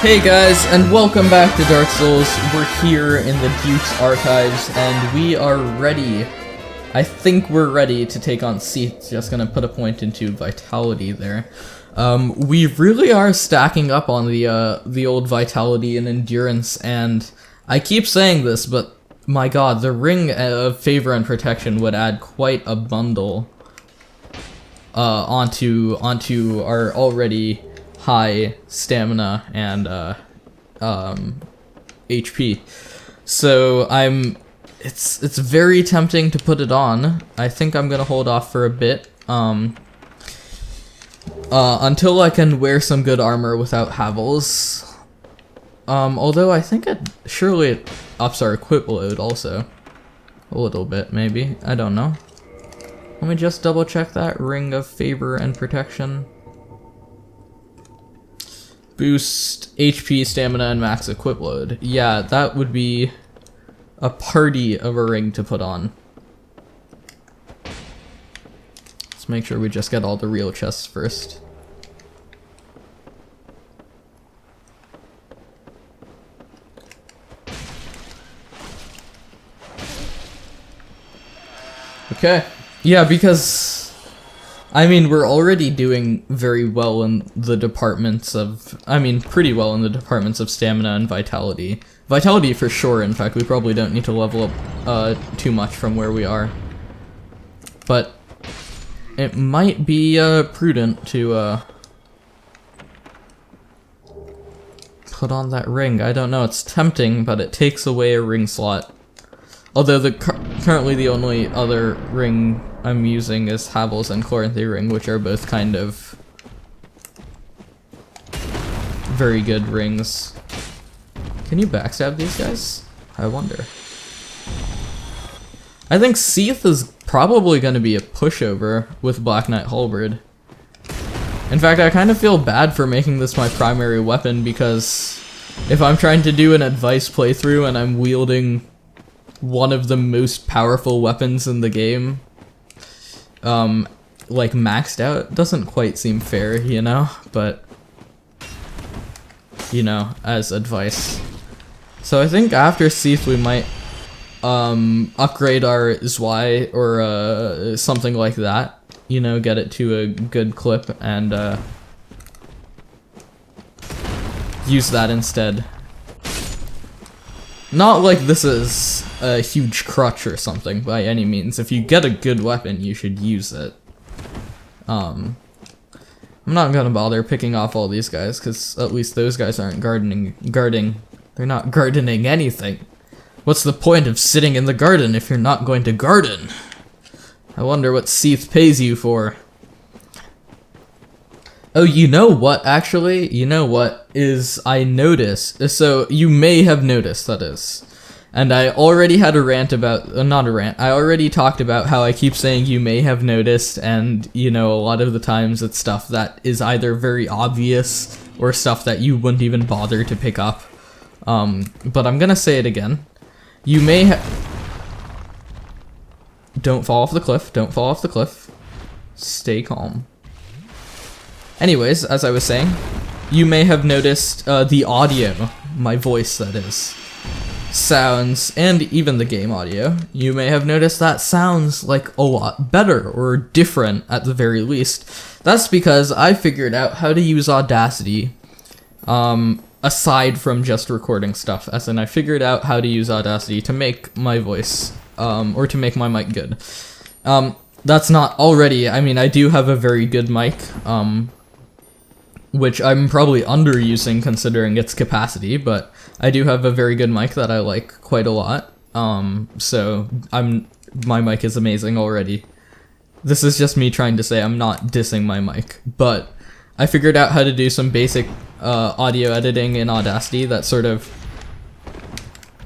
Hey guys, and welcome back to Dark Souls. We're here in the Duke's Archives, and we are ready. I think we're ready to take on Seath. Just gonna put a point into Vitality there. We really are stacking up on the old Vitality and Endurance, and I keep saying this, but my god, the Ring of Favor and Protection would add quite a bundle onto our already high stamina and HP. So it's very tempting to put it on. I think I'm gonna hold off for a bit until I can wear some good armor without Havels. Although I think it ups our equip load also a little bit, maybe. I don't know. Let me just double check that. Ring of Favor and Protection. Boost HP, stamina, and max equip load. Yeah, that would be a party of a ring to put on. Let's make sure we just get all the real chests first. Okay. Yeah, because I mean, we're already doing very well in the departments of, pretty well in the departments of stamina and vitality. Vitality for sure, in fact, we probably don't need to level up too much from where we are. But it might be prudent to put on that ring. I don't know, it's tempting, but it takes away a ring slot. Although currently the only other ring I'm using is Havels and Chloranthy Ring, which are both kind of very good rings. Can you backstab these guys? I wonder. I think Seath is probably going to be a pushover with Black Knight Halberd. In fact, I kind of feel bad for making this my primary weapon, because if I'm trying to do an advice playthrough and I'm wielding one of the most powerful weapons in the game, like maxed out, doesn't quite seem fair, you know, but, you know, as advice. So I think after Seath we might, upgrade our Zwei or, something like that, you know, get it to a good clip and, use that instead. Not like this is a huge crutch or something by any means. If you get a good weapon, you should use it. I'm not gonna bother picking off all these guys, because at least those guys aren't guarding. They're not gardening anything. What's the point of sitting in the garden if you're not going to garden? I wonder what Seath pays you for. Oh, you know what, actually? You know what is, I noticed, so you may have noticed, that is. And I already had a rant about, not a rant, I already talked about how I keep saying you may have noticed, and, you know, a lot of the times it's stuff that is either very obvious, or stuff that you wouldn't even bother to pick up. But I'm gonna say it again. You may Don't fall off the cliff, don't fall off the cliff. Stay calm. Anyways, as I was saying, you may have noticed the audio, my voice that is, sounds, and even the game audio, you may have noticed that sounds like a lot better, or different at the very least. That's because I figured out how to use Audacity, aside from just recording stuff, as in I figured out how to use Audacity to make my voice, or to make my mic good. That's not already, I mean, I do have a very good mic, which I'm probably underusing considering its capacity, but I do have a very good mic that I like quite a lot. So my mic is amazing already. This is just me trying to say I'm not dissing my mic, but I figured out how to do some basic audio editing in Audacity that sort of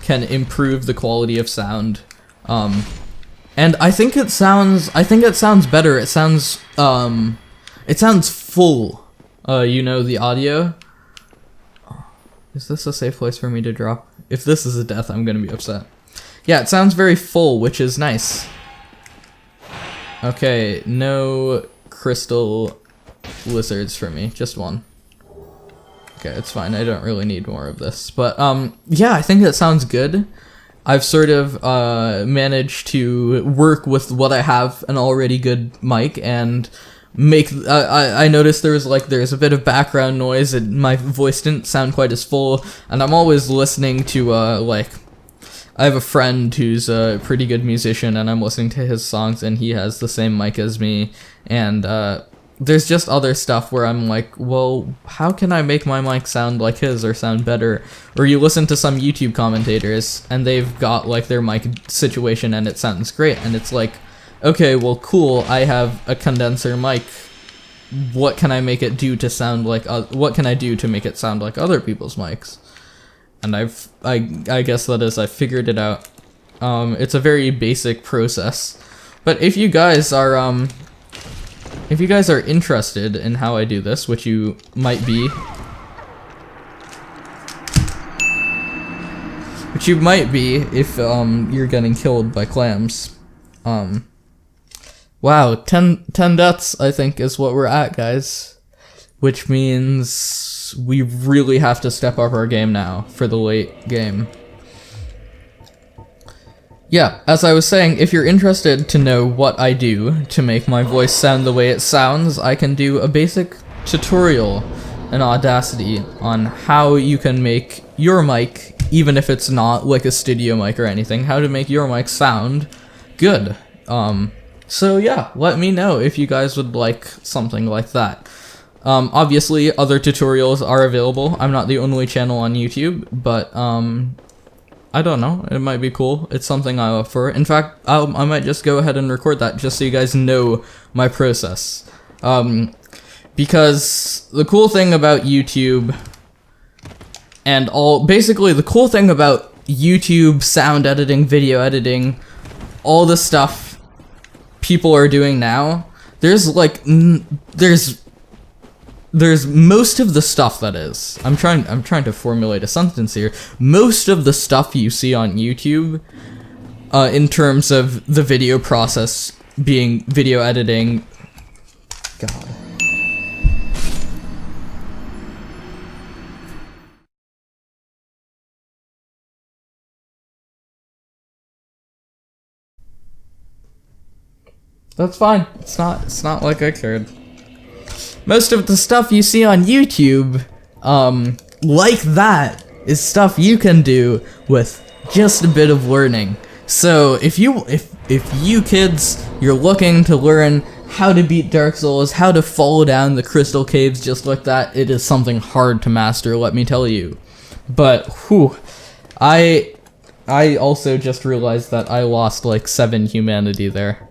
can improve the quality of sound. And I think it sounds better. It sounds full. You know, the audio. Is this a safe place for me to drop? If this is a death, I'm gonna be upset. Yeah, it sounds very full, which is nice. Okay, no crystal lizards for me, just one. Okay, it's fine. I don't really need more of this. But, yeah, I think that sounds good. I've sort of, managed to work with what I have, an already good mic, and make, I noticed there's a bit of background noise, and my voice didn't sound quite as full, and I'm always listening to, I have a friend who's a pretty good musician, and I'm listening to his songs, and he has the same mic as me, and, there's just other stuff where I'm like, well, how can I make my mic sound like his or sound better? Or you listen to some YouTube commentators and they've got like their mic situation and it sounds great, and it's like, okay, well, cool, I have a condenser mic. What can I make it do to sound like, what can I do to make it sound like other people's mics? And I guess that is, I figured it out. It's a very basic process. But if you guys are, interested in how I do this, which you might be, if you're getting killed by clams. Wow, 10 deaths I think is what we're at, guys, which means we really have to step up our game now for the late game. Yeah, as I was saying, if you're interested to know what I do to make my voice sound the way it sounds, I can do a basic tutorial in Audacity on how you can make your mic, even if it's not like a studio mic or anything, how to make your mic sound good. So yeah, let me know if you guys would like something like that. Obviously, other tutorials are available. I'm not the only channel on YouTube, but, I don't know, it might be cool. It's something I offer. In fact, I might just go ahead and record that just so you guys know my process. Because the cool thing about YouTube basically the cool thing about YouTube, sound editing, video editing, all the stuff people are doing now, there's most of the stuff that is. I'm trying to formulate a sentence here. Most of the stuff you see on YouTube, in terms of the video process being video editing. God. That's fine. It's not like I cared. Most of the stuff you see on YouTube, like that, is stuff you can do with just a bit of learning. So if you kids, you're looking to learn how to beat Dark Souls, how to fall down the crystal caves just like that, it is something hard to master, let me tell you. But, whew, I also just realized that I lost like 7 humanity there.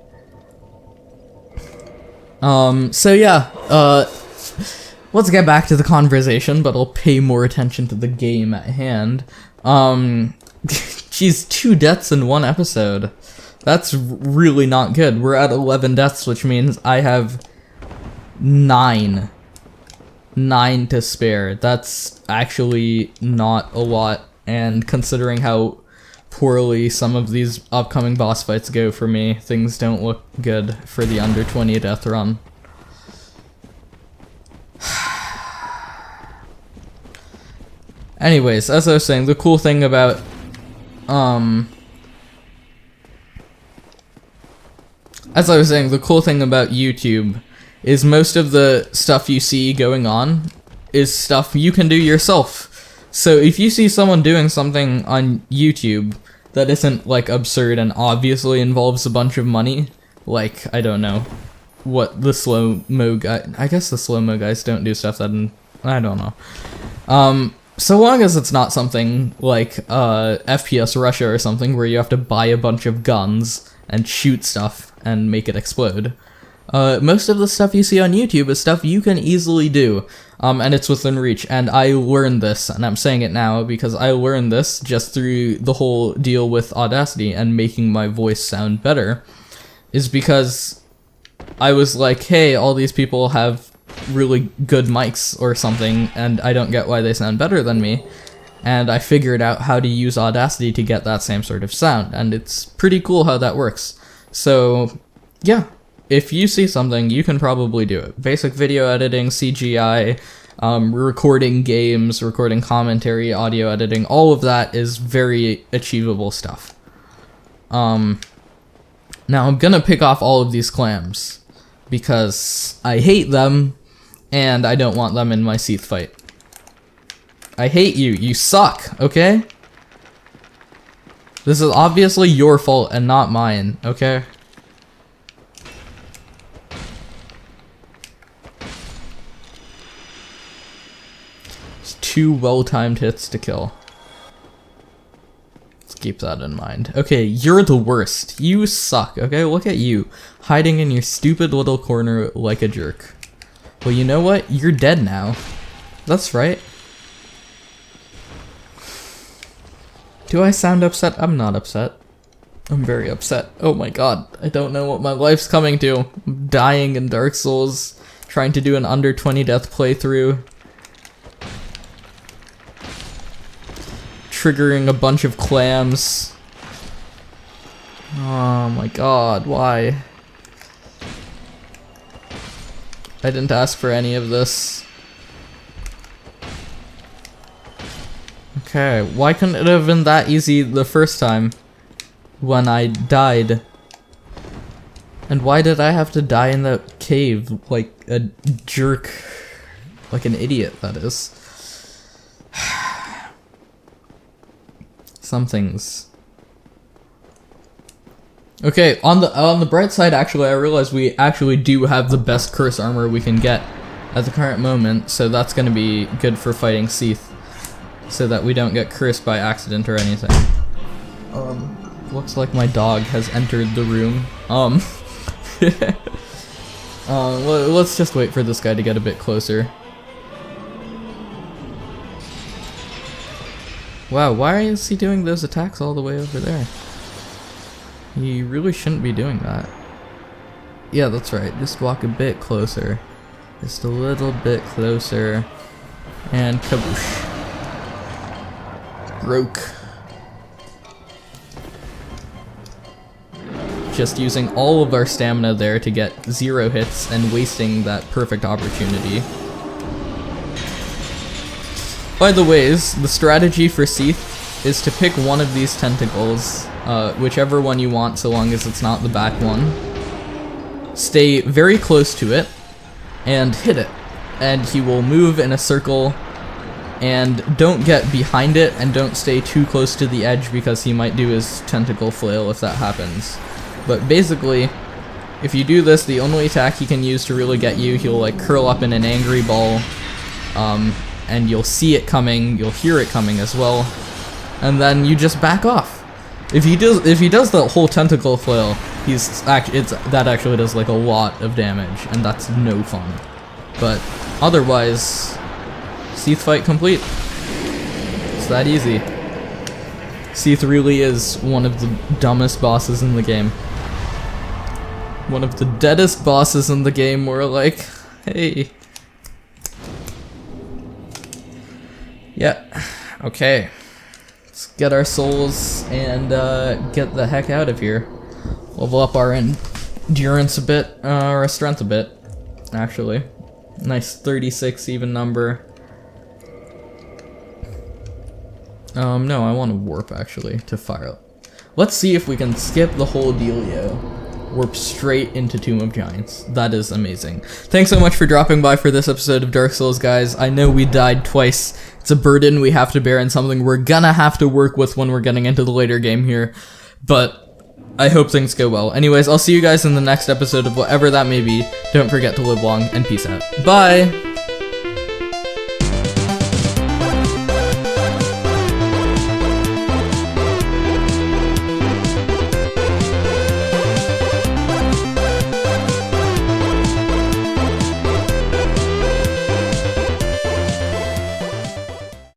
So yeah, let's get back to the conversation, but I'll pay more attention to the game at hand. Geez, 2 deaths in 1 episode. That's really not good. We're at 11 deaths, which means I have 9 to spare. That's actually not a lot, and considering how poorly some of these upcoming boss fights go for me, things don't look good for the under 20 death run. Anyways, as I was saying, the cool thing about YouTube is most of the stuff you see going on is stuff you can do yourself. So if you see someone doing something on YouTube that isn't, like, absurd and obviously involves a bunch of money, like, I don't know, what the slow-mo guy, I guess the slow-mo guys don't do stuff that, I don't know. So long as it's not something like, FPS Russia or something where you have to buy a bunch of guns and shoot stuff and make it explode. Most of the stuff you see on YouTube is stuff you can easily do, and it's within reach, and I learned this, and I'm saying it now because I learned this just through the whole deal with Audacity and making my voice sound better, is because I was like, hey, all these people have really good mics or something, and I don't get why they sound better than me, and I figured out how to use Audacity to get that same sort of sound, and it's pretty cool how that works. So, yeah. If you see something, you can probably do it. Basic video editing, CGI, recording games, recording commentary, audio editing, all of that is very achievable stuff. Now I'm gonna pick off all of these clams because I hate them and I don't want them in my Seath fight. I hate you. You suck, okay? This is obviously your fault and not mine, okay? It's 2 well-timed hits to kill. Let's keep that in mind. Okay, you're the worst. You suck, okay? Look at you, hiding in your stupid little corner like a jerk. Well, you know what? You're dead now. That's right. Do I sound upset? I'm not upset. I'm very upset. Oh my god, I don't know what my life's coming to. I'm dying in Dark Souls, trying to do an under 20 death playthrough. Triggering a bunch of clams. Oh my god, why? I didn't ask for any of this. Okay, why couldn't it have been that easy the first time when I died? And why did I have to die in that cave like a jerk? Like an idiot, that is. Some things. Okay, on the bright side, actually, I realized we actually do have the best curse armor we can get at the current moment, so that's gonna be good for fighting Seath, so that we don't get cursed by accident or anything. Looks like my dog has entered the room. Let's just wait for this guy to get a bit closer. Wow, why is he doing those attacks all the way over there? He really shouldn't be doing that. Yeah, that's right. Just walk a bit closer. Just a little bit closer. And kaboosh. Broke. Just using all of our stamina there to get 0 hits and wasting that perfect opportunity. By the ways, the strategy for Seath is to pick one of these tentacles, whichever one you want so long as it's not the back one. Stay very close to it, and hit it. And he will move in a circle, and don't get behind it, and don't stay too close to the edge because he might do his tentacle flail if that happens. But basically, if you do this, the only attack he can use to really get you, he'll like curl up in an angry ball, and you'll see it coming, you'll hear it coming as well, and then you just back off. If he does the whole tentacle flail, that actually does like a lot of damage, and that's no fun. But otherwise, Seath fight complete. It's that easy. Seath really is one of the dumbest bosses in the game. One of the deadest bosses in the game where like, hey. Yeah, okay. Let's get our souls and get the heck out of here. Level up our endurance a bit, our strength a bit, actually. Nice 36 even number. No, I want to warp actually to fire up. Let's see if we can skip the whole dealio. Warp straight into Tomb of Giants. That is amazing. Thanks so much for dropping by for this episode of Dark Souls, guys. I know we died twice. It's a burden we have to bear and something we're gonna have to work with when we're getting into the later game here. But I hope things go well. Anyways, I'll see you guys in the next episode of whatever that may be. Don't forget to live long and peace out. Bye!